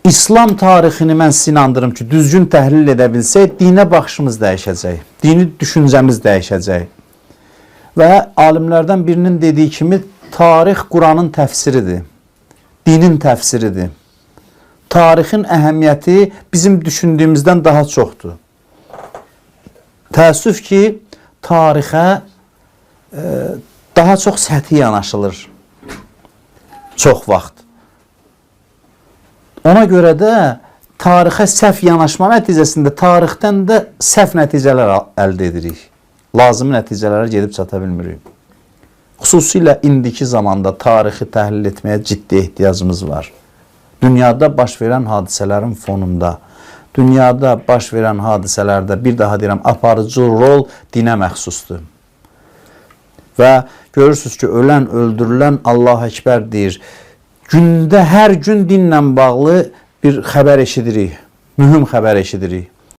İslam tarixini mən sizə inandırım ki, düzgün təhlil edə bilsək, dinə baxışımız dəyişəcək, dini düşüncəmiz dəyişəcək. Və alimlərdən birinin dediyi kimi, tarix Quranın təfsiridir, dinin təfsiridir. Tarixin əhəmiyyəti bizim düşündüyümüzdən daha çoxdur. Təəssüf ki, tarixə daha çox səthi yanaşılır çox vaxt. Ona görə də tarixə səhv yanaşma nəticəsində tarixdən də səhv nəticələr əldə edirik. Lazımi nəticələrə gedib çata bilmirik. Xüsusilə indiki zamanda tarixi təhlil etməyə ciddi ehtiyacımız var. Dünyada baş verən hadisələrin fonunda, dünyada baş verən hadisələrdə, bir daha deyirəm, aparıcı rol dinə məxsusdur. Və görürsünüz ki, ölən, öldürülən Allah Əkbər deyir. Gündə, hər gün dinlə bağlı bir xəbər eşidirik, mühüm xəbər eşidirik.